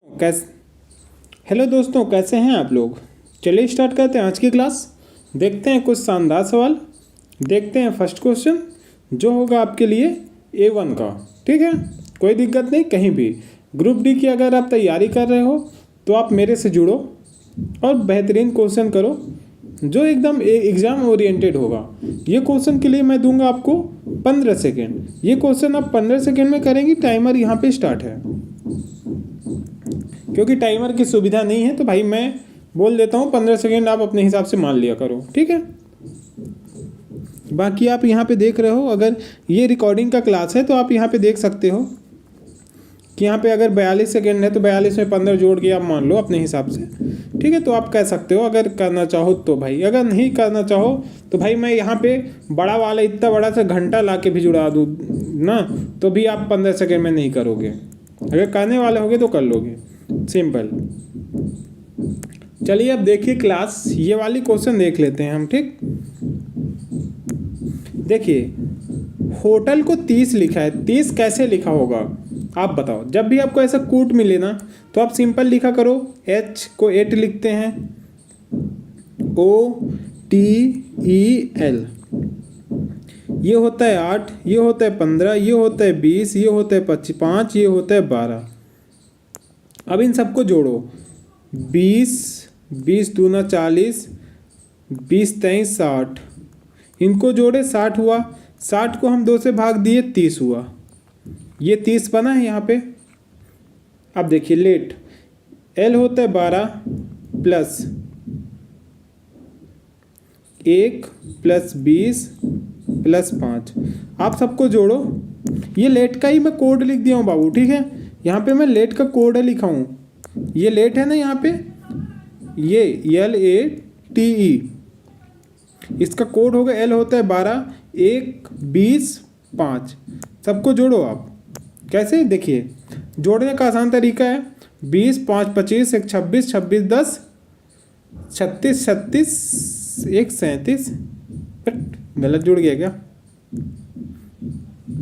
कैसे हेलो दोस्तों, कैसे हैं आप लोग। चलिए स्टार्ट करते हैं आज की क्लास। देखते हैं कुछ शानदार सवाल। देखते हैं फर्स्ट क्वेश्चन जो होगा आपके लिए A1 का। ठीक है, कोई दिक्कत नहीं। कहीं भी ग्रुप डी की अगर आप तैयारी कर रहे हो तो आप मेरे से जुड़ो और बेहतरीन क्वेश्चन करो जो एकदम एग्ज़ाम ओरिएंटेड होगा। ये क्वेश्चन के लिए मैं दूंगा आपको 15 सेकेंड। ये क्वेश्चन आप 15 सेकेंड में करेंगे। टाइमर यहाँ पे स्टार्ट है। क्योंकि टाइमर की सुविधा नहीं है तो भाई मैं बोल देता हूँ 15 सेकेंड, आप अपने हिसाब से मान लिया करो। ठीक है, बाकी आप यहाँ पे देख रहे हो, अगर ये रिकॉर्डिंग का क्लास है तो आप यहाँ पे देख सकते हो कि यहाँ पे अगर 42 सेकेंड है तो 42 में 15 जोड़ के आप मान लो अपने हिसाब से। ठीक है, तो आप कह सकते हो अगर करना चाहो तो भाई। अगर नहीं करना चाहो तो भाई मैं यहाँ पे बड़ा वाला इतना बड़ा सा घंटा ला के भी जुड़ा दूँ ना, तो भी आप 15 सेकेंड में नहीं करोगे। अगर करने वाले होगे तो कर लोगे, सिंपल। चलिए अब देखिए क्लास, ये वाली क्वेश्चन देख लेते हैं हम। ठीक, देखिए होटल को 30 लिखा है। 30 कैसे लिखा होगा आप बताओ। जब भी आपको ऐसा कूट मिले ना तो आप सिंपल लिखा करो। H को 8 लिखते हैं, OTEL। ये होता है 8, ये होता है 15, ये होता है 20, ये होता है 5, ये होता है 12। अब इन सबको जोड़ो। 20, 20 दूना 40, 20 23 60। इनको जोड़े 60 हुआ। 60 को हम 2 से भाग दिए, 30 हुआ। ये 30 बना है यहाँ पे। अब देखिए लेट, L होता है 12 प्लस 1 प्लस 20 प्लस 5। आप सबको जोड़ो। ये लेट का ही मैं कोड लिख दिया हूँ बाबू। ठीक है, यहाँ पे मैं लेट का कोड लिखा हूँ। ये लेट है ना यहाँ पे, ये LATE, इसका कोड होगा। L होता है 12, 1 20 5। सबको जोड़ो आप। कैसे, देखिए जोड़ने का आसान तरीका है। 20 5 25, 1 26, 26 10, 36 36, 1 37। गलत जुड़ गया क्या।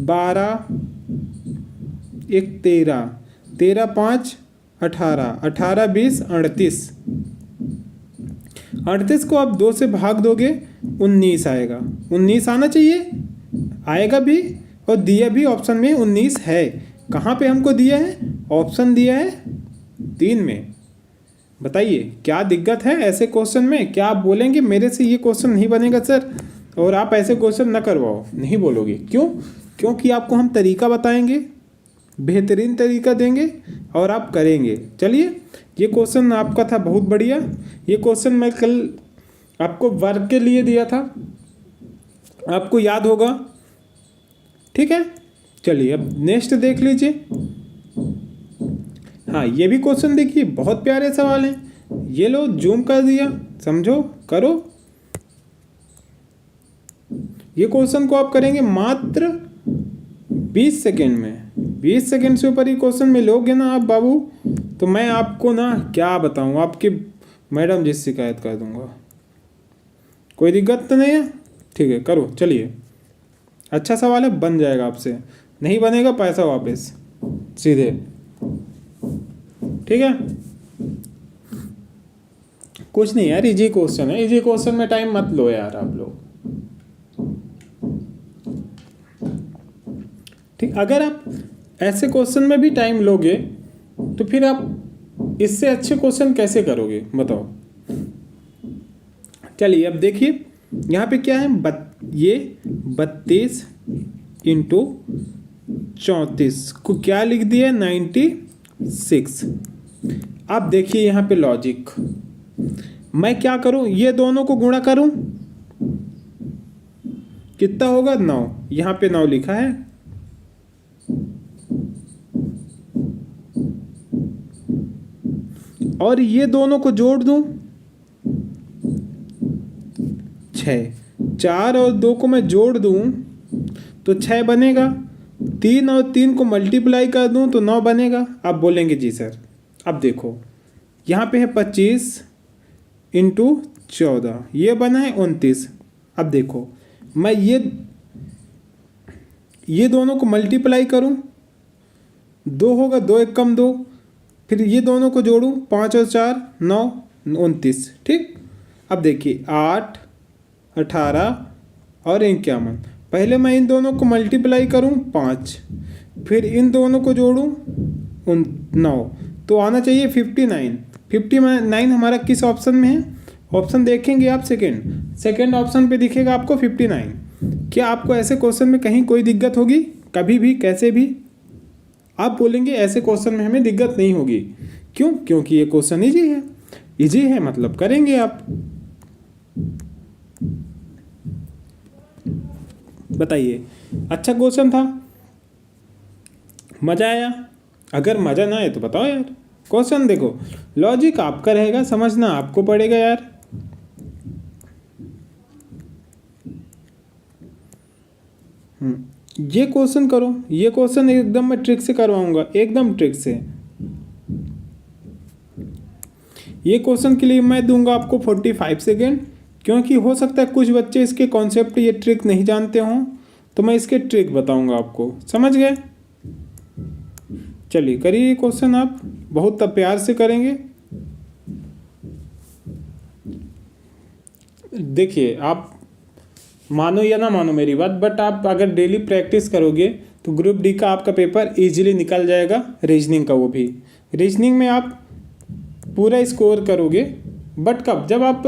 12 1 13, 13 5 18, 18 20 38। 38 को आप 2 से भाग दोगे 19 आएगा। 19 आना चाहिए, आएगा भी। और दिया भी ऑप्शन में 19 है। कहाँ पे हमको दिया है, ऑप्शन दिया है 3 में। बताइए क्या दिक्कत है ऐसे क्वेश्चन में। क्या आप बोलेंगे मेरे से ये क्वेश्चन नहीं बनेगा सर, और आप ऐसे क्वेश्चन ना करवाओ, नहीं बोलोगे। क्यों? क्योंकि आपको हम तरीका बताएंगे, बेहतरीन तरीका देंगे और आप करेंगे। चलिए, ये क्वेश्चन आपका था बहुत बढ़िया। ये क्वेश्चन मैं कल आपको वर्क के लिए दिया था, आपको याद होगा। ठीक है, चलिए अब नेक्स्ट देख लीजिए। हाँ, ये भी क्वेश्चन देखिए, बहुत प्यारे सवाल हैं। ये लो जूम कर दिया, समझो, करो। ये क्वेश्चन को आप करेंगे मात्र 20 सेकेंड में। 20 सेकेंड से ऊपर ही क्वेश्चन में लोगे ना आप बाबू, तो मैं आपको ना क्या बताऊँ, आपकी मैडम जी शिकायत कर दूंगा। कोई दिक्कत तो नहीं है। ठीक है, करो। चलिए, अच्छा सवाल है, बन जाएगा आपसे। नहीं बनेगा पैसा वापस सीधे। ठीक है, कुछ नहीं यार, इजी क्वेश्चन है। इजी क्वेश्चन में टाइम मत लो यार आप लोग। ठीक, अगर आप ऐसे क्वेश्चन में भी टाइम लोगे तो फिर आप इससे अच्छे क्वेश्चन कैसे करोगे बताओ। चलिए अब देखिए यहाँ पे क्या है। ये 32 इंटू 34 को क्या लिख दिया, 96। अब देखिए यहाँ पे लॉजिक, मैं क्या करूं, ये दोनों को गुणा करूं, कितना होगा 9। यहाँ पे 9 लिखा है। और ये दोनों को जोड़ दूं, 6। 4 और 2 को मैं जोड़ दूं तो 6 बनेगा। 3 और 3 को मल्टीप्लाई कर दूं तो 9 बनेगा। आप बोलेंगे जी सर। अब देखो यहाँ पे है 25 इंटू 14, ये बना है 29। अब देखो मैं ये दोनों को मल्टीप्लाई करूं, 2 होगा, 2 1 कम 2, फिर ये दोनों को जोड़ूँ, 5 और 4 9, 29। ठीक, अब देखिए 8, 18 और 51। पहले मैं इन दोनों को मल्टीप्लाई करूँ 5, फिर इन दोनों को जोड़ूँ 9, तो आना चाहिए 59। 59 हमारा किस ऑप्शन में है? ऑप्शन देखेंगे आप, सेकेंड ऑप्शन पे दिखेगा आपको 59। क्या आपको ऐसे क्वेश्चन में कहीं कोई दिक्कत होगी? कभी भी, कैसे भी आप बोलेंगे ऐसे क्वेश्चन में हमें दिक्कत नहीं होगी। क्यों? क्योंकि ये क्वेश्चन इजी है। इजी है मतलब करेंगे आप। बताइए, अच्छा क्वेश्चन था? मज़ा आया? अगर मज़ा ना आए तो बताओ यार। क्वेश्चन देखो, लॉजिक आपका रहेगा, समझना आपको पड़ेगा यार। ये क्वेश्चन करो, ये क्वेश्चन एकदम मैं ट्रिक से करवाऊंगा, एकदम ट्रिक से। ये क्वेश्चन के लिए मैं दूंगा आपको 45 सेकेंड, क्योंकि हो सकता है कुछ बच्चे इसके कॉन्सेप्ट, ये ट्रिक नहीं जानते हों, तो मैं इसके ट्रिक बताऊंगा आपको। समझ गए? चलिए करिए क्वेश्चन, आप बहुत प्यार से करेंगे। देखिए, आप मानो या ना मानो मेरी बात, बट आप अगर डेली प्रैक्टिस करोगे तो ग्रुप डी का आपका पेपर इजीली निकल जाएगा। रीजनिंग का, वो भी रीजनिंग में आप पूरा स्कोर करोगे। बट कब? जब आप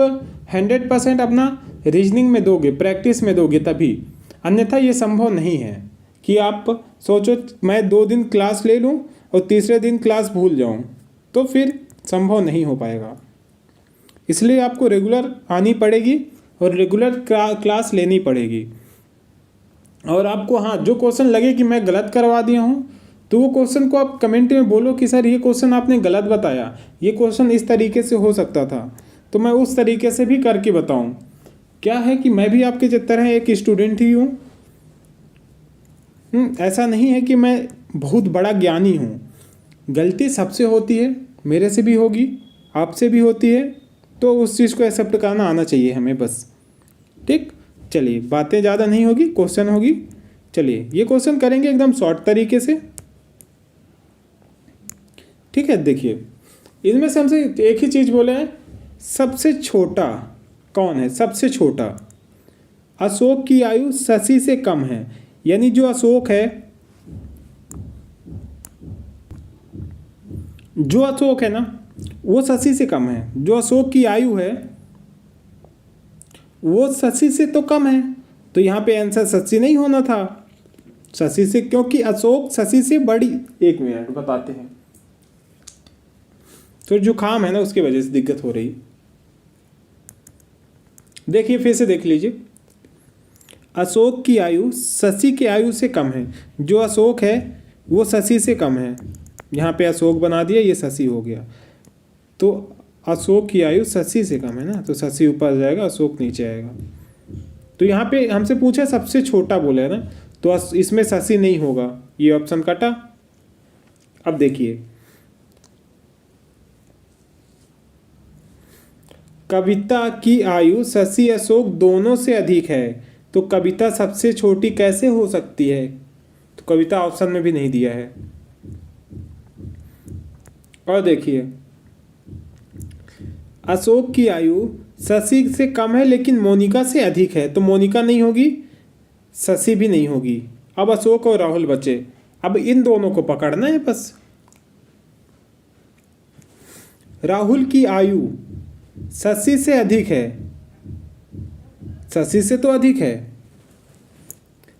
100% अपना रीजनिंग में दोगे, प्रैक्टिस में दोगे, तभी। अन्यथा ये संभव नहीं है कि आप सोचो मैं 2 दिन क्लास ले लूँ और तीसरे दिन क्लास भूल जाऊँ, तो फिर संभव नहीं हो पाएगा। इसलिए आपको रेगुलर आनी पड़ेगी और रेगुलर क्लास लेनी पड़ेगी। और आपको, हाँ, जो क्वेश्चन लगे कि मैं गलत करवा दिया हूँ, तो वो क्वेश्चन को आप कमेंट में बोलो कि सर ये क्वेश्चन आपने गलत बताया, ये क्वेश्चन इस तरीके से हो सकता था, तो मैं उस तरीके से भी करके बताऊँ। क्या है कि मैं भी आपके तरह एक स्टूडेंट ही हूँ। ऐसा नहीं है कि मैं बहुत बड़ा ज्ञानी हूँ। गलती सबसे होती है, मेरे से भी होगी, आपसे भी होती है, तो उस चीज़ को एक्सेप्ट करना आना चाहिए हमें, बस। ठीक, चलिए बातें ज़्यादा नहीं होगी, क्वेश्चन होगी। चलिए ये क्वेश्चन करेंगे एकदम शॉर्ट तरीके से। ठीक है, देखिए इनमें से हमसे एक ही चीज़ बोले हैं, सबसे छोटा कौन है? सबसे छोटा अशोक की आयु शशि से कम है, यानी जो अशोक है, जो अशोक है ना, वो शशि से कम है। जो अशोक की आयु है वो शशि से तो कम है, तो यहाँ पे आंसर शशि नहीं होना था, शशि से, क्योंकि अशोक शशि से बड़ी। 1 मिनट बताते हैं, तो जुकाम है ना, उसकी वजह से दिक्कत हो रही। देखिए फिर से देख लीजिए, अशोक की आयु शशि की आयु से कम है। जो अशोक है वो शशि से कम है। यहाँ पे अशोक बना दिया, ये शशि हो गया। तो अशोक की आयु शशि से कम है ना, तो शशि ऊपर जाएगा, अशोक नीचे आएगा। तो यहाँ पे हमसे पूछा सबसे छोटा बोला है ना, तो इसमें शशि नहीं होगा, ये ऑप्शन कटा। अब देखिए, कविता की आयु शशि अशोक दोनों से अधिक है, तो कविता सबसे छोटी कैसे हो सकती है? तो कविता ऑप्शन में भी नहीं दिया है। और देखिए, अशोक की आयु शशि से कम है लेकिन मोनिका से अधिक है, तो मोनिका नहीं होगी, शशि भी नहीं होगी। अब अशोक और राहुल बचे, अब इन दोनों को पकड़ना है बस। राहुल की आयु शशि से अधिक है, शशि से तो अधिक है,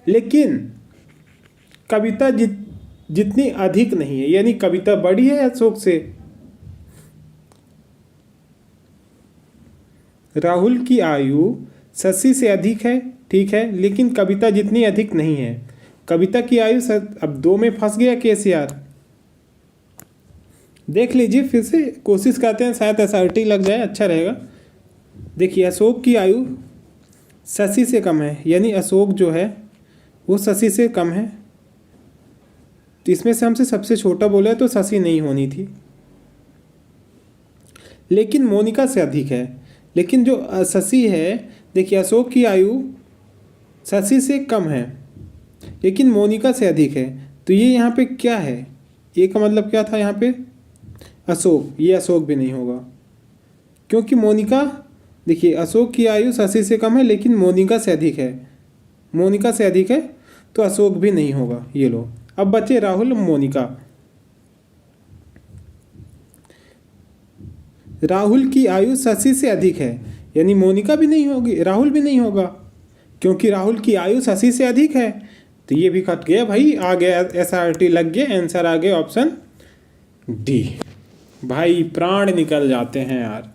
लेकिन कविता जितनी अधिक नहीं है, यानी कविता बड़ी है अशोक से। राहुल की आयु शशि से अधिक है, ठीक है, लेकिन कविता जितनी अधिक नहीं है। कविता की आयु अब 2 में फंस गया केस यार। देख लीजिए फिर से, कोशिश करते हैं, शायद एसआरटी लग जाए, अच्छा रहेगा। देखिए, अशोक की आयु शशि से कम है, यानी अशोक जो है वो शशि से कम है, तो इसमें से हमसे सबसे छोटा बोला है, तो शशि नहीं होनी थी। लेकिन मोनिका से अधिक है, लेकिन जो शशि है, देखिए अशोक की आयु शशि से कम है लेकिन मोनिका से अधिक है, तो ये यहाँ पे क्या है? ये का मतलब क्या था यहाँ पे? अशोक, ये अशोक भी नहीं होगा क्योंकि मोनिका, देखिए अशोक की आयु शशि से कम है लेकिन मोनिका से अधिक है, मोनिका से अधिक है, तो अशोक भी नहीं होगा। ये लो, अब बचे राहुल मोनिका। राहुल की आयु शशि से अधिक है, यानी मोनिका भी नहीं होगी, राहुल भी नहीं होगा क्योंकि राहुल की आयु शशि से अधिक है। तो ये भी कट गया भाई, आ गया SRT लग गया, आंसर आ गया ऑप्शन डी। भाई प्राण निकल जाते हैं यार,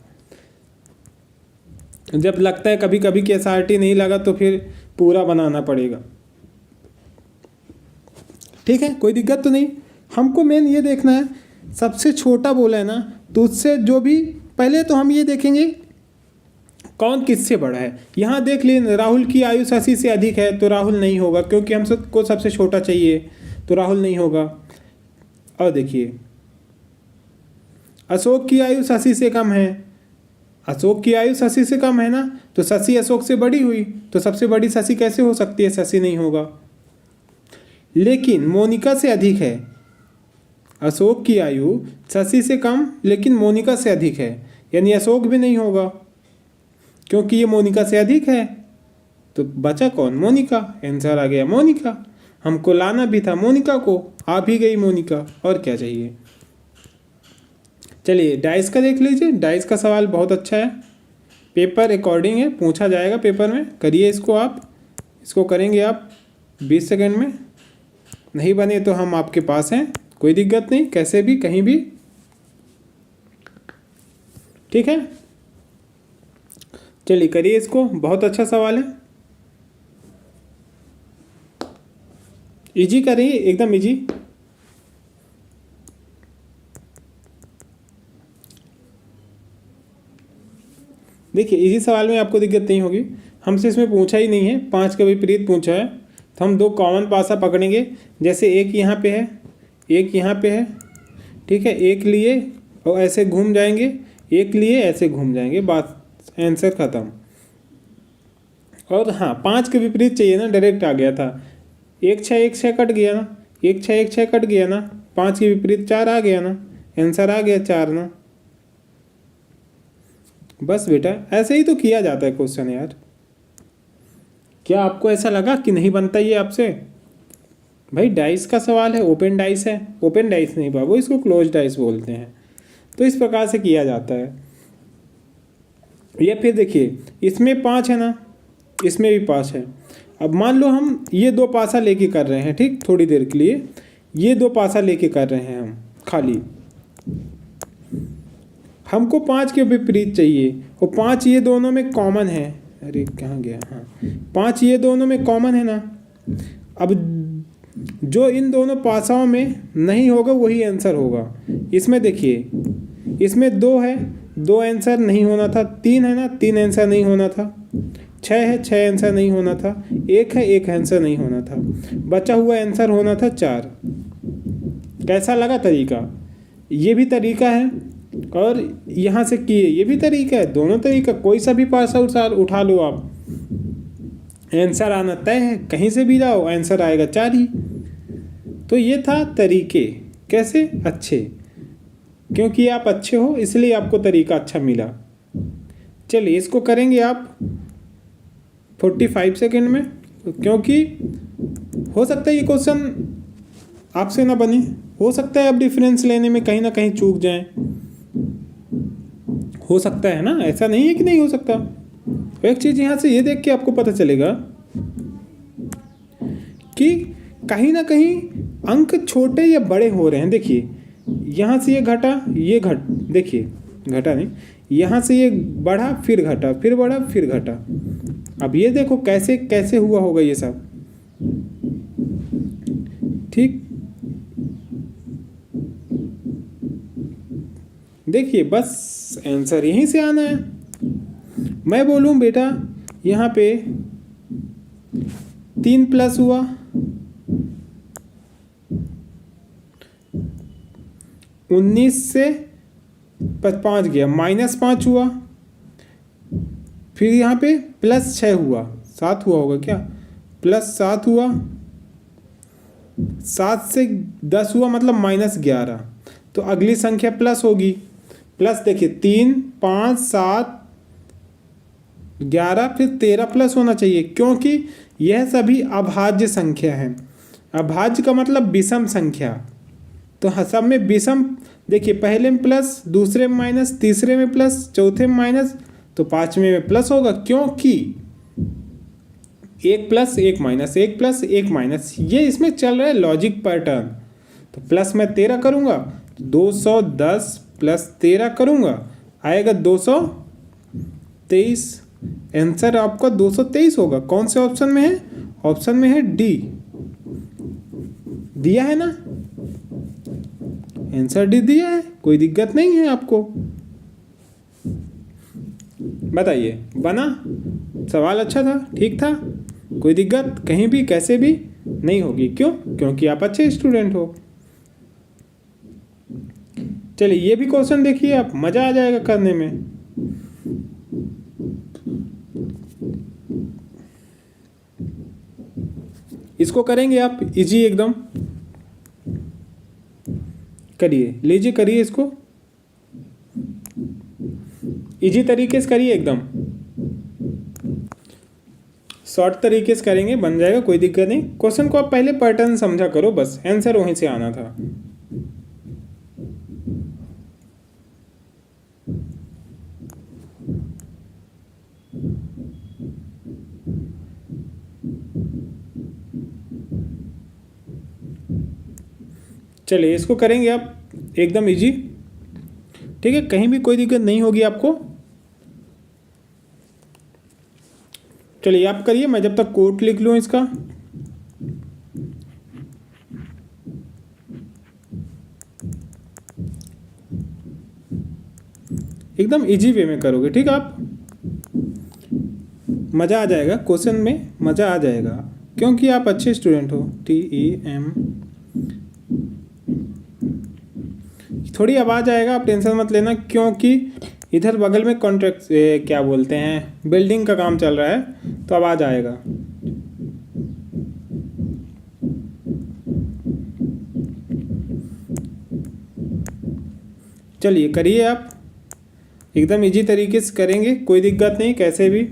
जब लगता है कभी कभी कि SRT नहीं लगा तो फिर पूरा बनाना पड़ेगा। ठीक है, कोई दिक्कत तो नहीं। हमको मेन ये देखना है, सबसे छोटा बोला है ना, तो उससे जो भी पहले तो हम ये देखेंगे कौन किससे बड़ा है। यहाँ देख लें राहुल की आयु शशि से अधिक है तो राहुल नहीं होगा क्योंकि हम सबको सबसे छोटा चाहिए, तो राहुल नहीं होगा। और देखिए अशोक की आयु शशि से कम है, अशोक की आयु शशि से कम है ना, तो शशि अशोक से बड़ी हुई, तो सबसे बड़ी शशि कैसे हो सकती है, शशि नहीं होगा। लेकिन मोनिका से अधिक है, अशोक की आयु शशि से कम लेकिन मोनिका से अधिक है, यानी अशोक भी नहीं होगा क्योंकि ये मोनिका से अधिक है। तो बचा कौन, मोनिका, आंसर आ गया मोनिका। हमको लाना भी था मोनिका को, आ भी गई मोनिका, और क्या चाहिए। चलिए डाइस का देख लीजिए, डाइस का सवाल बहुत अच्छा है, पेपर अकॉर्डिंग है, पूछा जाएगा पेपर में। करिए इसको, आप इसको करेंगे आप 20 सेकंड में, नहीं बने तो हम आपके पास हैं, कोई दिक्कत नहीं, कैसे भी कहीं भी। ठीक है, चलिए करिए इसको, बहुत अच्छा सवाल है, इजी करिए, एकदम इजी। देखिए इजी सवाल में आपको दिक्कत नहीं होगी, हमसे इसमें पूछा ही नहीं है, 5 का विपरीत पूछा है, तो हम 2 कॉमन पासा पकड़ेंगे। जैसे एक यहाँ पे है, एक यहाँ पे है, ठीक है, एक लिए और ऐसे घूम जाएंगे, एक लिए ऐसे घूम जाएंगे, बात, आंसर ख़त्म। और हाँ 5 के विपरीत चाहिए ना, डायरेक्ट आ गया था, 1 6 1 6 कट गया ना, 1 6 1 6 कट गया ना, 5 के विपरीत 4 आ गया ना, आंसर आ गया 4 ना। बस बेटा ऐसे ही तो किया जाता है क्वेश्चन यार। क्या आपको ऐसा लगा कि नहीं बनता ये आपसे? भाई डाइस का सवाल है, ओपन डाइस है, ओपन डाइस नहीं बाबू, इसको क्लोज डाइस बोलते हैं। तो इस प्रकार से किया जाता है। या फिर देखिए इसमें 5 है ना, इसमें भी 5 है। अब मान लो हम ये 2 पासा लेके कर रहे हैं, ठीक, थोड़ी देर के लिए ये 2 पासा लेके कर रहे हैं हम खाली, हमको 5 के विपरीत चाहिए और 5 ये दोनों में कॉमन है। अरे कहाँ गया, हाँ 5 ये दोनों में कॉमन है ना। अब जो इन दोनों पासाओं में नहीं होगा वही आंसर होगा। इसमें देखिए इसमें 2 है, 2 आंसर नहीं होना था, 3 है ना, 3 आंसर नहीं होना था, 6 है, 6 आंसर नहीं होना था, 1 है, 1 आंसर नहीं होना था, बचा हुआ आंसर होना था 4। कैसा लगा तरीका? ये भी तरीका है और यहाँ से किए ये भी तरीका है, दोनों तरीका, कोई सा भी पासा उठा लो आप, आंसर आना तय है, कहीं से भी जाओ आंसर आएगा 4 ही। तो ये था तरीके, कैसे अच्छे, क्योंकि आप अच्छे हो इसलिए आपको तरीका अच्छा मिला। चलिए इसको करेंगे आप 45 सेकंड में, क्योंकि हो सकता है ये क्वेश्चन आपसे ना बने, हो सकता है आप डिफरेंस लेने में कहीं ना कहीं चूक जाएं, हो सकता है ना, ऐसा नहीं है कि नहीं हो सकता। एक चीज़ यहाँ से ये देख के आपको पता चलेगा कि कहीं ना कहीं अंक छोटे या बड़े हो रहे हैं। देखिए यहाँ से ये घटा, ये देखिए घटा नहीं, यहाँ से ये बढ़ा फिर घटा, फिर बढ़ा फिर घटा। अब ये देखो कैसे कैसे हुआ होगा ये सब, ठीक। देखिए बस आंसर यहीं से आना है। मैं बोलूँ बेटा यहाँ पे 3 प्लस हुआ, 19 से 5 गया, -5 हुआ, फिर यहाँ पे +6 हुआ, 7 हुआ होगा क्या, +7 हुआ, 7 से 10 हुआ मतलब -11, तो अगली संख्या प्लस होगी। प्लस देखिए 3, 5, 7, 11 फिर 13 प्लस होना चाहिए, क्योंकि यह सभी अभाज्य संख्या है। अभाज्य का मतलब विषम संख्या। तो सब में विषम, देखिए पहले में प्लस, दूसरे में माइनस, तीसरे में प्लस, चौथे में माइनस, तो पांचवें में प्लस होगा, क्योंकि 1 प्लस 1 माइनस, 1 प्लस 1 माइनस, ये इसमें चल रहा है लॉजिक पैटर्न। तो प्लस मैं 13 करूँगा, 210 प्लस 13 करूँगा, आएगा 223। आंसर आपका 223 होगा। कौन से ऑप्शन में है? ऑप्शन में है डी। दिया है ना, आंसर डी दिया है, कोई दिक्कत नहीं है आपको। बताइए, बना? सवाल अच्छा था, ठीक था, कोई दिक्कत कहीं भी कैसे भी नहीं होगी। क्यों? क्योंकि आप अच्छे स्टूडेंट हो। चलिए ये भी क्वेश्चन देखिए आप, मजा आ जाएगा करने में। इसको करेंगे आप इजी एकदम, करिए, लीजिए करिए, इसको इजी तरीके से करिए, एकदम शॉर्ट तरीके से करेंगे, बन जाएगा, कोई दिक्कत नहीं। क्वेश्चन को आप पहले पैटर्न समझा करो, बस आंसर वहीं से आना था। चलिए इसको करेंगे आप एकदम इजी, ठीक है, कहीं भी कोई दिक्कत नहीं होगी आपको। चलिए आप करिए, मैं जब तक कोड लिख लूँ इसका। एकदम इजी वे में करोगे, ठीक है, आप मज़ा आ जाएगा, क्वेश्चन में मज़ा आ जाएगा, क्योंकि आप अच्छे स्टूडेंट हो। TEM, थोड़ी आवाज़ आएगा, आप टेंशन मत लेना, क्योंकि इधर बगल में कॉन्ट्रैक्ट क्या बोलते हैं, बिल्डिंग का काम चल रहा है, तो आवाज़ आएगा। चलिए करिए आप, एकदम इजी तरीके से करेंगे, कोई दिक्कत नहीं कैसे भी।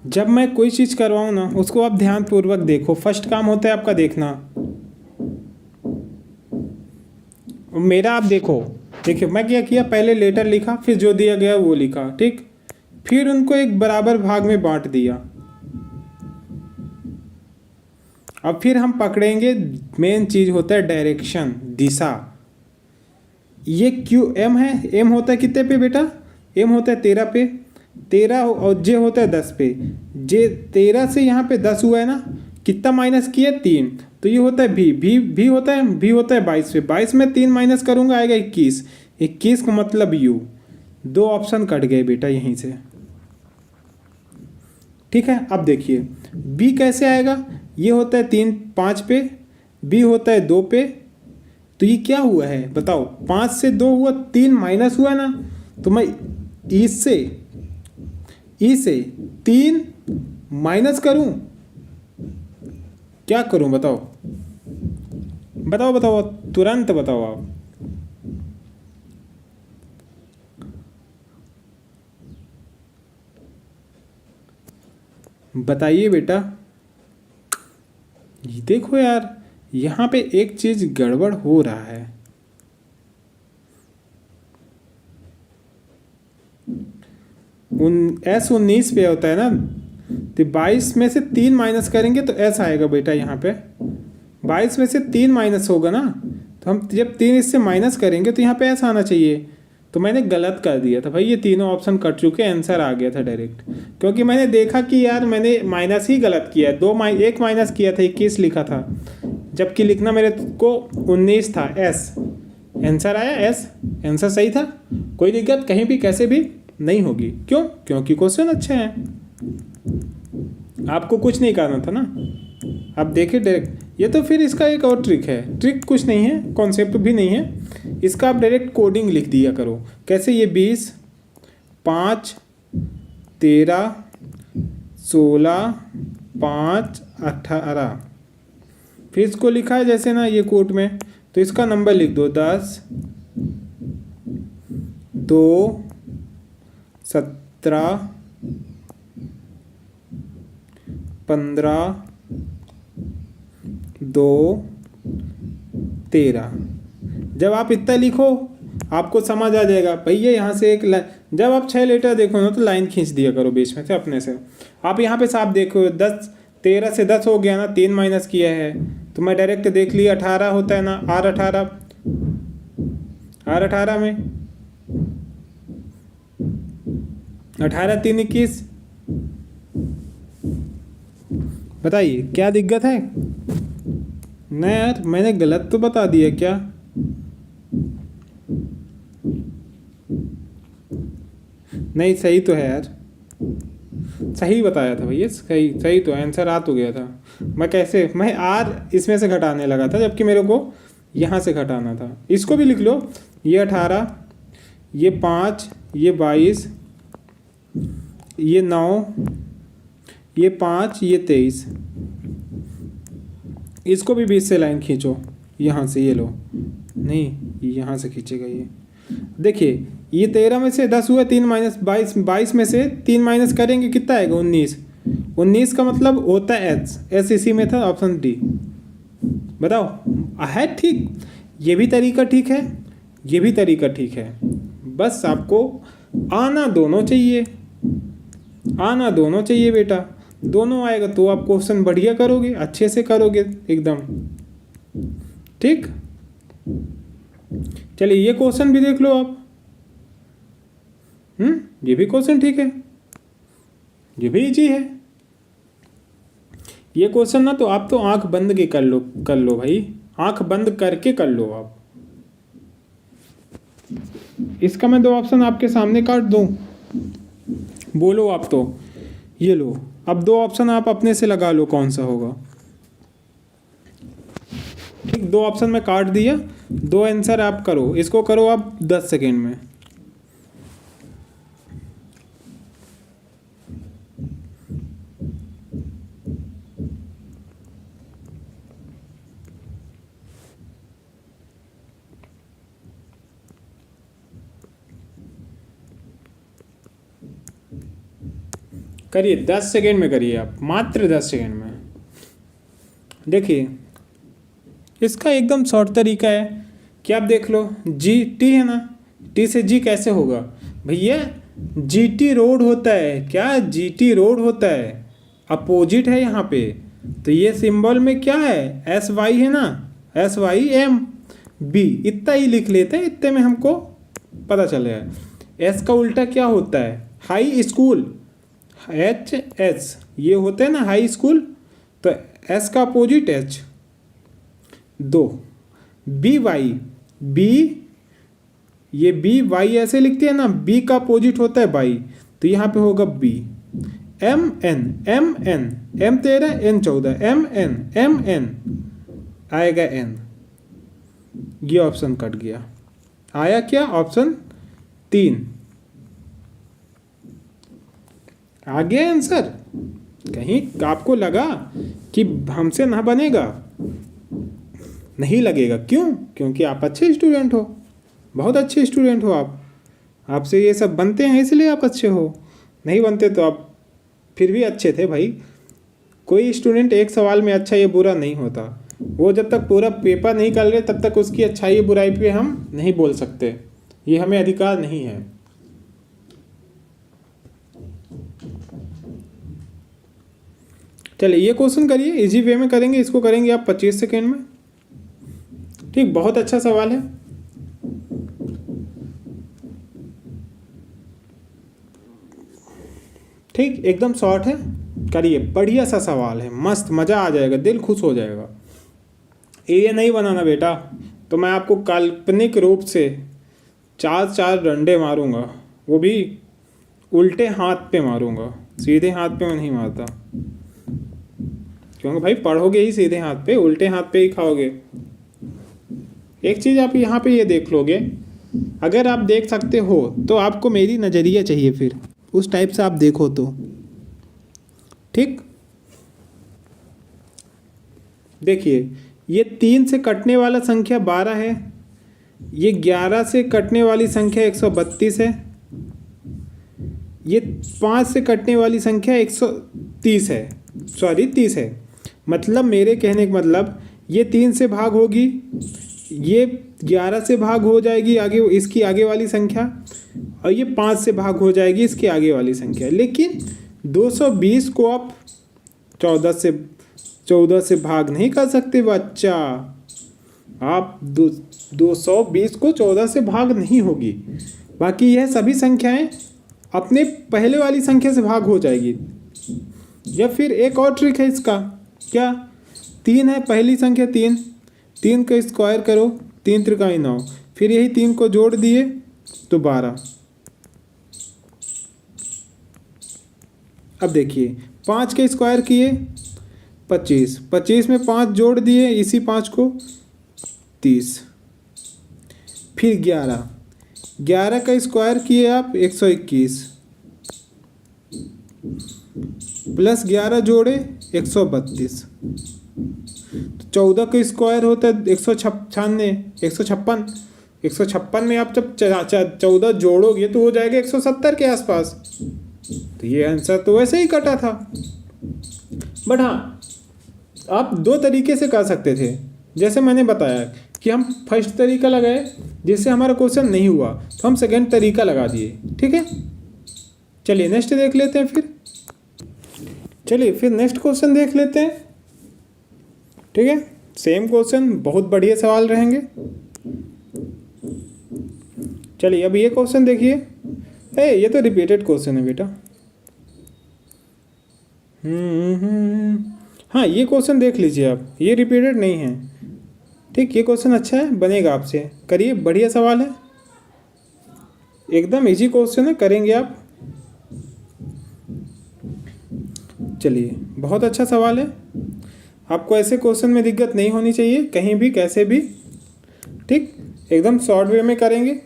जब मैं कोई चीज़ करवाऊँ ना, उसको आप ध्यानपूर्वक देखो। फर्स्ट काम होता है आपका देखना। मेरा आप देखो, देखिए मैं क्या किया, पहले लेटर लिखा, फिर जो दिया गया वो लिखा, ठीक, फिर उनको एक बराबर भाग में बांट दिया। अब फिर हम पकड़ेंगे, मेन चीज़ होता है डायरेक्शन, दिशा। ये QM है, M होता है कितने पे बेटा? M होता है 13 पे, 13 और J होता है 10 पे। J 13 से यहाँ पे 10 हुआ है ना, कितना माइनस किया? 3, तो ये होता है V होता है, V होता है 22 पे। 22 में 3 माइनस करूँगा, आएगा 21। 21 का मतलब U। 2 ऑप्शन कट गए बेटा यहीं से, ठीक है। अब देखिए B कैसे आएगा, ये होता है 3, 5 पे, B होता है 2 पे, तो ये क्या हुआ है बताओ? 5 से 2 हुआ, 3 माइनस हुआ ना, तो मैं E से 3 माइनस करूं, क्या करूं बताओ? बताओ तुरंत बताओ आप। बताइए बेटा। देखो यार, यहाँ पे एक चीज गड़बड़ हो रहा है। S19 पे होता है ना, तो 22 में से 3 माइनस करेंगे तो S आएगा बेटा। यहाँ पे 22 में से 3 माइनस होगा ना, तो हम जब 3 इससे माइनस करेंगे तो यहाँ पे S आना चाहिए। तो मैंने गलत कर दिया था भाई, ये तीनों ऑप्शन कट चुके, आंसर आ गया था डायरेक्ट, क्योंकि मैंने देखा कि यार मैंने माइनस ही गलत किया। 1 माइनस किया था, 21 लिखा था, जबकि लिखना मेरे को 19 था। S आंसर आया, S आंसर सही था, कोई दिक्कत कहीं भी कैसे भी नहीं होगी। क्यों? क्योंकि क्वेश्चन अच्छे हैं, आपको कुछ नहीं करना था ना। अब देखिए डायरेक्ट, ये तो फिर इसका एक और ट्रिक है, ट्रिक कुछ नहीं है, कॉन्सेप्ट भी नहीं है इसका, आप डायरेक्ट कोडिंग लिख दिया करो। कैसे? ये 20 5 13 16 5 18। फिर इसको लिखा है जैसे ना ये कोट में, तो इसका नंबर लिख दो 10 2 17 15 2 13। जब आप इतना लिखो आपको समझ आ जाएगा भैया यहाँ से एक लाइन। जब आप 6 लेटर देखो ना तो लाइन खींच दिया करो बीच में से अपने से। आप यहाँ पे साफ देखो 10 13 से 10 हो गया ना, 3 माइनस किया है तो मैं डायरेक्ट देख लिया 18 होता है ना, R 18 में 18 3 21। बताइए क्या दिक्कत है? नहीं यार मैंने गलत तो बता दिया क्या? नहीं सही तो है यार, सही बताया था भैया, सही तो आंसर आ तो गया था। मैं आर इसमें से घटाने लगा था जबकि मेरे को यहाँ से घटाना था। इसको भी लिख लो, ये 18, ये 5, ये 22, ये 9, ये 5, ये 23। इसको भी 20 से लाइन खींचो यहाँ से, ये लो, नहीं यहाँ से खींचेगा ये। देखिए ये 13 में से 10 हुआ, 3 माइनस 22 में से 3 माइनस करेंगे कितना आएगा? 19 का मतलब होता है एच इसी में था, ऑप्शन डी। बताओ है ठीक? ये भी तरीका ठीक है, ये भी तरीका ठीक है, बस आपको आना दोनों चाहिए, आना दोनों चाहिए बेटा। दोनों आएगा तो आप क्वेश्चन बढ़िया करोगे, अच्छे से करोगे एकदम ठीक। चलिए ये क्वेश्चन भी देख लो आप। ये भी क्वेश्चन ठीक है, ये भी इजी है ये क्वेश्चन ना। तो आप तो आंख बंद के कर लो भाई, आंख बंद करके कर लो आप। इसका मैं 2 ऑप्शन आपके सामने काट दूं, बोलो आप तो। ये लो, अब 2 ऑप्शन आप अपने से लगा लो कौन सा होगा ठीक। 2 ऑप्शन में काट दिया, 2 आंसर आप करो। इसको करो आप 10 सेकेंड में। करिए 10 सेकेंड में करिए आप, मात्र 10 सेकेंड में। देखिए इसका एकदम शॉर्ट तरीका है कि आप देख लो, जी टी है ना, टी से जी कैसे होगा भैया? जी टी रोड होता है क्या? जी टी रोड होता है, अपोजिट है यहाँ पे। तो ये सिंबल में क्या है? एस वाई है ना, एस वाई एम बी, इतना ही लिख लेते हैं, इतने में हमको पता चलेगा। एस का उल्टा क्या होता है? हाई स्कूल, एच एच ये होते हैं ना हाई स्कूल, तो एस का opposite H. 2 B Y, B ये बी वाई ऐसे लिखते हैं ना, बी का अपोजिट होता है बाई, तो यहाँ पे होगा B. M N, M N, M 13 N 14, M N आएगा एन। ये ऑप्शन कट गया, आया क्या? ऑप्शन 3 आ गया आंसर। कहीं आपको लगा कि हमसे ना बनेगा? नहीं लगेगा। क्यों? क्योंकि आप अच्छे स्टूडेंट हो, बहुत अच्छे स्टूडेंट हो आप। आपसे ये सब बनते हैं इसलिए आप अच्छे हो, नहीं बनते तो आप फिर भी अच्छे थे भाई। कोई स्टूडेंट एक सवाल में अच्छा या बुरा नहीं होता, वो जब तक पूरा पेपर नहीं कर ले तब तक उसकी अच्छाई या बुराई पे हम नहीं बोल सकते, ये हमें अधिकार नहीं है। चलिए ये क्वेश्चन करिए, इजी वे में करेंगे, इसको करेंगे आप 25 सेकेंड में ठीक। बहुत अच्छा सवाल है। ठीक एकदम शॉर्ट है, करिए। बढ़िया सा सवाल है, मस्त, मज़ा आ जाएगा, दिल खुश हो जाएगा। ये नहीं बनाना बेटा तो मैं आपको काल्पनिक रूप से 4 डंडे मारूंगा, वो भी उल्टे हाथ पे मारूंगा, सीधे हाथ पे मैं नहीं मारता। क्योंकि भाई पढ़ोगे ही सीधे हाथ पे, उल्टे हाथ पे ही खाओगे। एक चीज़ आप यहाँ पे ये देख लोगे अगर आप देख सकते हो तो आपको मेरी नज़रिया चाहिए, फिर उस टाइप से आप देखो तो ठीक। देखिए ये 3 से कटने वाला संख्या 12 है, ये 11 से कटने वाली संख्या 132 है, ये 5 से कटने वाली संख्या 130 है, सॉरी 30 है। मतलब मेरे कहने का मतलब ये 3 से भाग होगी, ये 11 से भाग हो जाएगी आगे इसकी आगे वाली संख्या, और ये 5 से भाग हो जाएगी इसकी आगे वाली संख्या। लेकिन 220 को आप 14 से भाग नहीं कर सकते बच्चा। आप 220 को 14 से भाग नहीं होगी। बाकी यह सभी संख्याएं अपने पहले वाली संख्या से भाग हो जाएगी। या फिर एक और ट्रिक है इसका, क्या 3 है पहली संख्या, 3 का स्क्वायर करो, 3 त्रिकाई 9, फिर यही 3 को जोड़ दिए तो 12। अब देखिए 5 के स्क्वायर किए 25, 25 में 5 जोड़ दिए इसी 5 को 30, फिर 11 का स्क्वायर किए आप 121, प्लस 11 जोड़े 132, तो 14 का स्क्वायर होता है 156, 156 में आप जब 14 जोड़ोगे तो हो जाएगा 170 के आसपास। तो ये आंसर तो वैसे ही कटा था। बट हाँ, आप 2 तरीके से कर सकते थे। जैसे मैंने बताया कि हम फर्स्ट तरीका लगाए जिससे हमारा क्वेश्चन नहीं हुआ, तो हम सेकंड तरीका लगा दिए। ठीक है, चलिए नेक्स्ट देख लेते हैं। फिर नेक्स्ट क्वेश्चन देख लेते हैं। ठीक है, सेम क्वेश्चन, बहुत बढ़िया सवाल रहेंगे। चलिए अब ये क्वेश्चन देखिए। ये तो रिपीटेड क्वेश्चन है बेटा। हाँ ये क्वेश्चन देख लीजिए आप, ये रिपीटेड नहीं है। ठीक, ये क्वेश्चन अच्छा है, बनेगा आपसे। करिए, बढ़िया सवाल है, एकदम इजी क्वेश्चन है, करेंगे आप। चलिए, बहुत अच्छा सवाल है। आपको ऐसे क्वेश्चन में दिक्कत नहीं होनी चाहिए कहीं भी, कैसे भी। ठीक, एकदम शॉर्ट वे में करेंगे।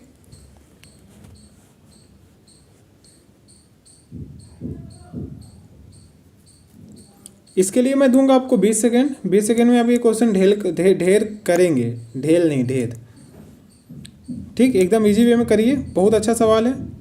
इसके लिए मैं दूंगा आपको 20 सेकेंड। 20 सेकेंड में आप ये क्वेश्चन ढेर करेंगे, ढेल नहीं ढेर। ठीक, एकदम इजी वे में करिए, बहुत अच्छा सवाल है।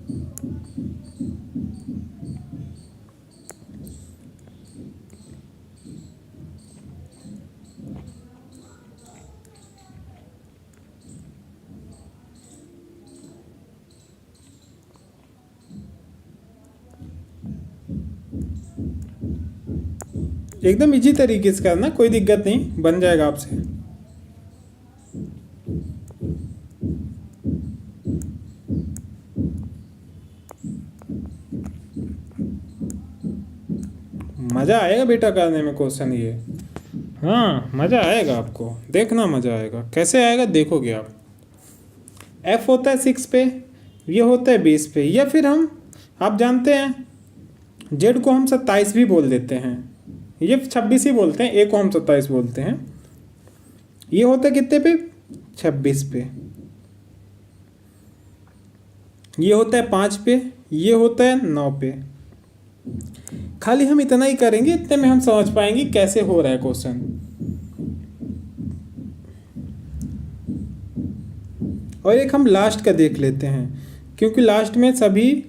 एकदम इजी तरीके से करना, कोई दिक्कत नहीं, बन जाएगा आपसे। मज़ा आएगा बेटा करने में क्वेश्चन ये। हाँ मज़ा आएगा आपको, देखना मज़ा आएगा। कैसे आएगा देखोगे आप। f होता है 6 पे, ये होता है 20 पे, या फिर आप जानते हैं z को हम 27 भी बोल देते हैं, ये 26 ही बोलते हैं, a को हम 27 बोलते हैं। ये होता है कितने पे, 26 पे। ये होता है 5 पे, ये होता है 9 पे। खाली हम इतना ही करेंगे, इतने में हम समझ पाएंगे कैसे हो रहा है क्वेश्चन। और एक हम लास्ट का देख लेते हैं, क्योंकि लास्ट में सभी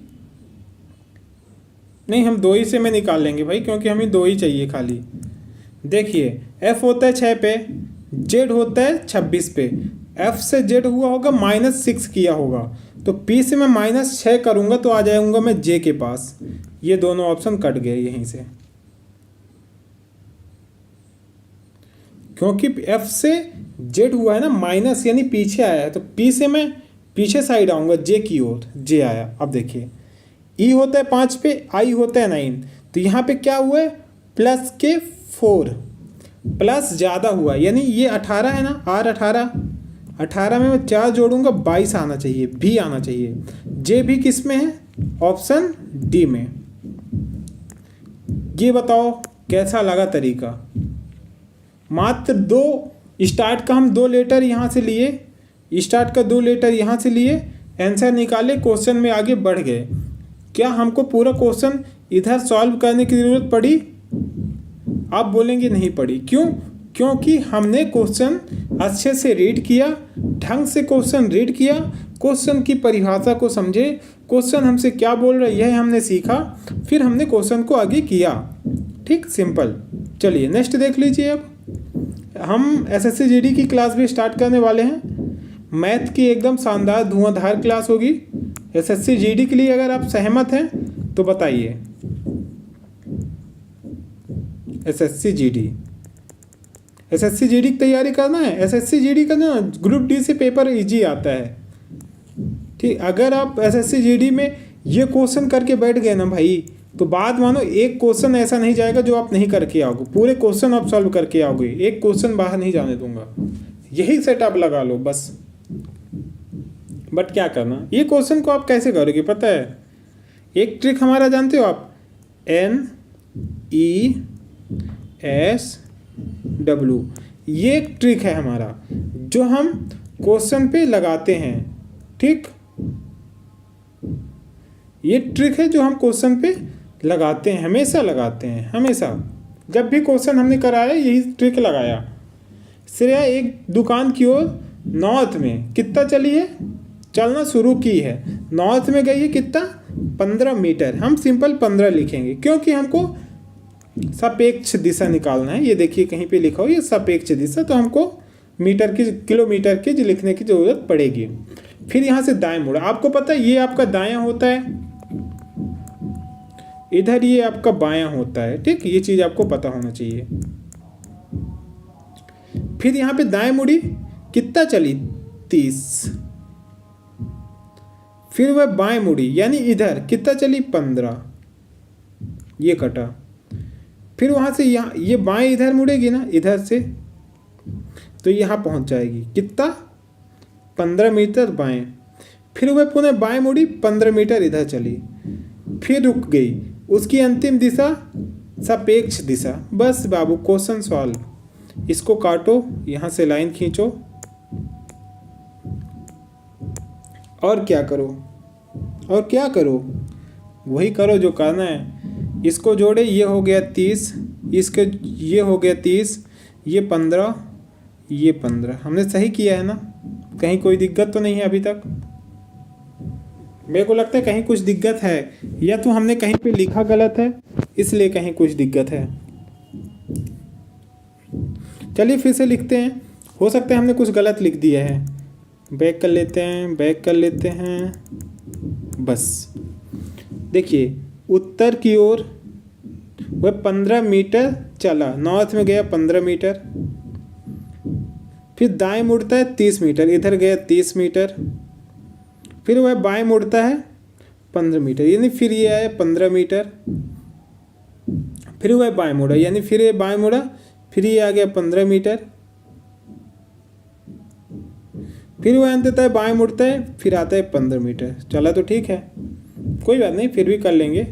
नहीं, हम 2 ही से में निकाल लेंगे भाई, क्योंकि हमें 2 ही चाहिए खाली। देखिए f होता है 6 पे, z होता है 26 पे। f से z हुआ होगा -6 किया होगा, तो p से मैं -6 करूँगा तो आ जाऊँगा मैं j के पास। ये दोनों ऑप्शन कट गए यहीं से, क्योंकि f से z हुआ है ना माइनस, यानी पीछे आया है, तो p से मैं पीछे साइड आऊँगा j की ओर, j आया। अब देखिए e होता है 5 पे, i होता है 9, तो यहाँ पे क्या हुआ है, प्लस के 4, प्लस ज़्यादा हुआ, यानी ये 18 है ना, r 18 में मैं 4 जोड़ूंगा 22 आना चाहिए, भी आना चाहिए। j भी किस में है, ऑप्शन डी में। ये बताओ कैसा लगा तरीका। मात्र 2 स्टार्ट का हम 2 लेटर यहाँ से लिए, स्टार्ट का 2 लेटर यहाँ से लिए, आंसर निकाले, क्वेश्चन में आगे बढ़ गए। क्या हमको पूरा क्वेश्चन इधर सॉल्व करने की ज़रूरत पड़ी? आप बोलेंगे नहीं पड़ी। क्यों? क्योंकि हमने क्वेश्चन अच्छे से रीड किया, ढंग से क्वेश्चन रीड किया, क्वेश्चन की परिभाषा को समझे, क्वेश्चन हमसे क्या बोल रहा है यह हमने सीखा, फिर हमने क्वेश्चन को आगे किया। ठीक, सिंपल। चलिए नेक्स्ट देख लीजिए। अब हम एसएससी जीडी की क्लास भी स्टार्ट करने वाले हैं। मैथ की एकदम शानदार धुआंधार क्लास होगी एसएससी जीडी के लिए। अगर आप सहमत हैं तो बताइए। एसएससी जीडी की तैयारी करना है। एसएससी जीडी का ना ग्रुप डी से पेपर इजी आता है। ठीक, अगर आप एसएससी जीडी में ये क्वेश्चन करके बैठ गए ना भाई, तो बात मानो एक क्वेश्चन ऐसा नहीं जाएगा जो आप नहीं करके आओगे, पूरे क्वेश्चन आप सॉल्व करके आओगे, एक क्वेश्चन बाहर नहीं जाने दूंगा। यही सेटअप लगा लो बस। बट क्या करना, ये क्वेश्चन को आप कैसे करोगे पता है? एक ट्रिक हमारा जानते हो आप, NESW, ये एक ट्रिक है हमारा जो हम क्वेश्चन पे लगाते हैं। ठीक, ये ट्रिक है जो हम क्वेश्चन पे लगाते हैं, हमेशा लगाते हैं, हमेशा। जब भी क्वेश्चन हमने कराया यही ट्रिक लगाया। श्रेया एक दुकान की ओर नॉर्थ में कितना चली है, चलना शुरू की है, नॉर्थ में गई है कितना, 15 मीटर। हम सिंपल 15 लिखेंगे क्योंकि हमको सापेक्ष दिशा निकालना है। ये देखिए कहीं पे लिखा हो ये सापेक्ष दिशा, तो हमको मीटर की किलोमीटर की लिखने की ज़रूरत पड़ेगी। फिर यहाँ से दाएं मुड़ा। आपको पता है ये आपका दायां होता है, इधर ये आपका बायां होता है। ठीक, ये चीज़ आपको पता होना चाहिए। फिर यहाँ पे दाएं मुड़ी, कितना चली, 30। फिर वह बाएं मुड़ी यानी इधर कितना चली, 15, ये कटा। फिर वहाँ से यहाँ ये बाएं इधर मुड़ेगी ना, इधर से, तो यहाँ पहुँच जाएगी कितना, 15 मीटर बाएं। फिर वह पुनः बाएं मुड़ी, 15 मीटर इधर चली, फिर रुक गई। उसकी अंतिम दिशा सापेक्ष दिशा। बस बाबू, क्वेश्चन सॉल्व। इसको काटो, यहाँ से लाइन खींचो और क्या करो, और क्या करो, वही करो जो करना है। इसको जोड़े, ये हो गया 30, इसके ये हो गया 30, ये 15, ये 15। हमने सही किया है ना? कहीं कोई दिक्कत तो नहीं है अभी तक? मेरे को लगता है कहीं कुछ दिक्कत है, या तो हमने कहीं पे लिखा गलत है इसलिए कहीं कुछ दिक्कत है। चलिए फिर से लिखते हैं, हो सकता है हमने कुछ गलत लिख दिया है। बैक कर लेते हैं, बैक कर लेते हैं। बस देखिए, उत्तर की ओर वह 15 मीटर चला, नॉर्थ में गया 15 मीटर। फिर दाएं मुड़ता है 30 मीटर, इधर गया 30 मीटर। फिर वह बाएं मुड़ता है 15 मीटर, यानी फिर ये आया 15 मीटर। फिर वह बाएं मुड़ा, यानी फिर ये बाएं मुड़ा, फिर ये आ गया 15 मीटर। फिर वह अंततः बाएं मुड़ता है, फिर आता है 15 मीटर। चला तो ठीक है, कोई बात नहीं, फिर भी कर लेंगे।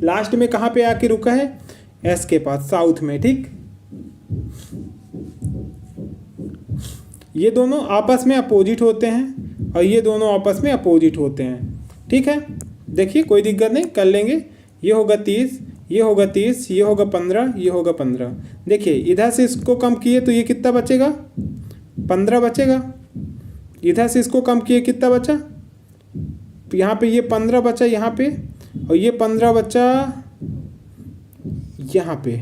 लास्ट में कहाँ पे आके रुका है, एस के पास, साउथ में। ठीक, ये दोनों आपस में अपोजिट होते हैं और ये दोनों आपस में अपोजिट होते हैं। ठीक है, देखिए कोई दिक्कत नहीं, कर लेंगे। ये होगा 30, ये होगा 30, ये होगा 15, ये होगा 15। देखिए इधर से इसको कम किए तो ये कितना बचेगा, 15 बचेगा। इधर से इसको कम किए कितना बचा, यहाँ पे ये 15 बचा यहाँ पे, और ये 15 बचा यहाँ पे।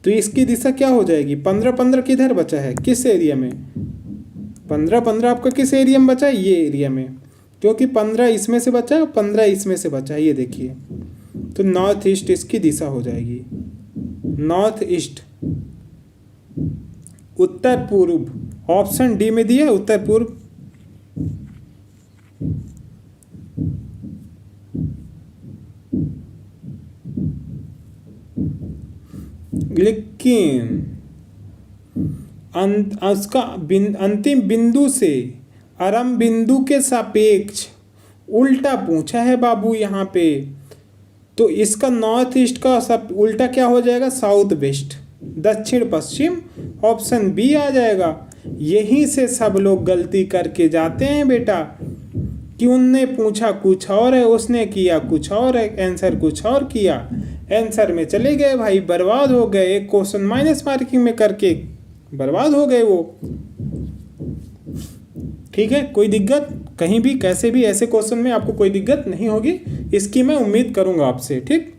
तो इसकी दिशा क्या हो जाएगी, 15 किधर बचा है, किस एरिया में, 15 आपका किस एरिया में बचा है, ये एरिया में। क्योंकि 15 इसमें से बचा है, 15 इसमें से बचा है, ये देखिए। तो नॉर्थ ईस्ट इसकी दिशा हो जाएगी, नॉर्थ ईस्ट, उत्तर पूर्व। ऑप्शन डी में दिया उत्तर पूर्व। लेकिन उसका अंतिम बिंदु से आरंभ बिंदु के सापेक्ष उल्टा पूछा है बाबू यहाँ पे। तो इसका नॉर्थ ईस्ट का सब उल्टा क्या हो जाएगा, साउथ वेस्ट, दक्षिण पश्चिम। ऑप्शन बी आ जाएगा। यहीं से सब लोग गलती करके जाते हैं बेटा, कि उनने पूछा कुछ और है, उसने किया कुछ और है, आंसर कुछ और किया, आंसर में चले गए भाई, बर्बाद हो गए। एक क्वेश्चन माइनस मार्किंग में करके बर्बाद हो गए वो। ठीक है, कोई दिक्कत कहीं भी कैसे भी ऐसे क्वेश्चन में आपको कोई दिक्कत नहीं होगी, इसकी मैं उम्मीद करूंगा आपसे। ठीक,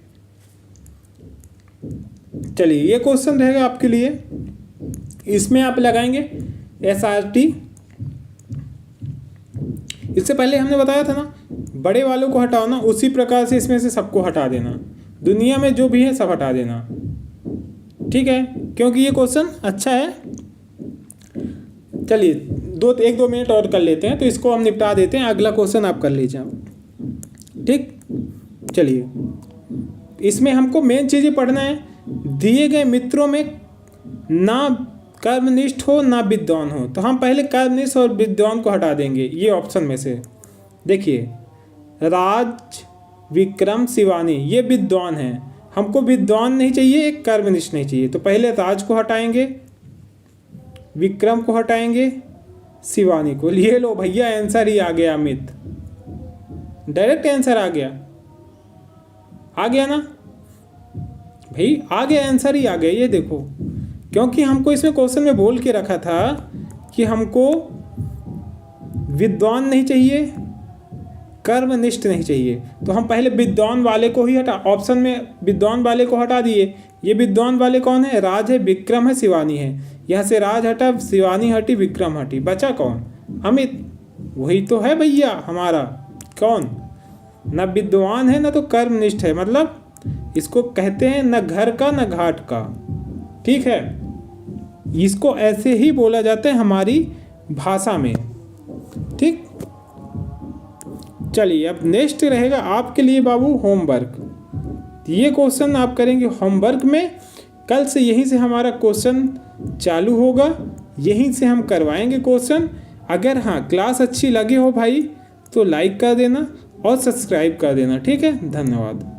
चलिए ये क्वेश्चन रहेगा आपके लिए। इसमें आप लगाएंगे SRT। इससे पहले हमने बताया था ना, बड़े वालों को हटाओ ना, उसी प्रकार से इसमें से सबको हटा देना, दुनिया में जो भी है सब हटा देना। ठीक है, क्योंकि ये क्वेश्चन अच्छा है। चलिए 1-2 मिनट और कर लेते हैं, तो इसको हम निपटा देते हैं। अगला क्वेश्चन आप कर लीजिए। ठीक, चलिए इसमें हमको मेन चीज़ें पढ़ना है। दिए गए मित्रों में ना कर्मनिष्ठ हो ना विद्वान हो, तो हम पहले कर्मनिष्ठ और विद्वान को हटा देंगे ये ऑप्शन में से। देखिए राज, विक्रम, शिवानी ये विद्वान हैं, हमको विद्वान नहीं चाहिए, एक कर्मनिष्ठ नहीं चाहिए। तो पहले राज को हटाएंगे, विक्रम को हटाएंगे, शिवानी को। ये लो भैया, आंसर ही आ गया अमित, डायरेक्ट आंसर आ गया ना भाई, आ गया आंसर ही आ गया। ये देखो, क्योंकि हमको इसमें क्वेश्चन में बोल के रखा था कि हमको विद्वान नहीं चाहिए, कर्मनिष्ठ नहीं चाहिए, तो हम पहले विद्वान वाले को ही हटा, ऑप्शन में विद्वान वाले को हटा दिए। ये विद्वान वाले कौन है? राज है, विक्रम है, शिवानी है। यहाँ से राज हटा, शिवानी हटी, विक्रम हटी, बचा कौन? अमित। वही तो है भैया हमारा, कौन? न विद्वान है न तो कर्मनिष्ठ है, मतलब इसको कहते हैं न घर का न घाट का। ठीक है, इसको ऐसे ही बोला जाता है हमारी भाषा में। ठीक, चलिए अब नेक्स्ट रहेगा आपके लिए बाबू होमवर्क। ये क्वेश्चन आप करेंगे होमवर्क में। कल से यहीं से हमारा क्वेश्चन चालू होगा, यहीं से हम करवाएंगे क्वेश्चन। अगर हाँ क्लास अच्छी लगी हो भाई तो लाइक कर देना और सब्सक्राइब कर देना। ठीक है, धन्यवाद।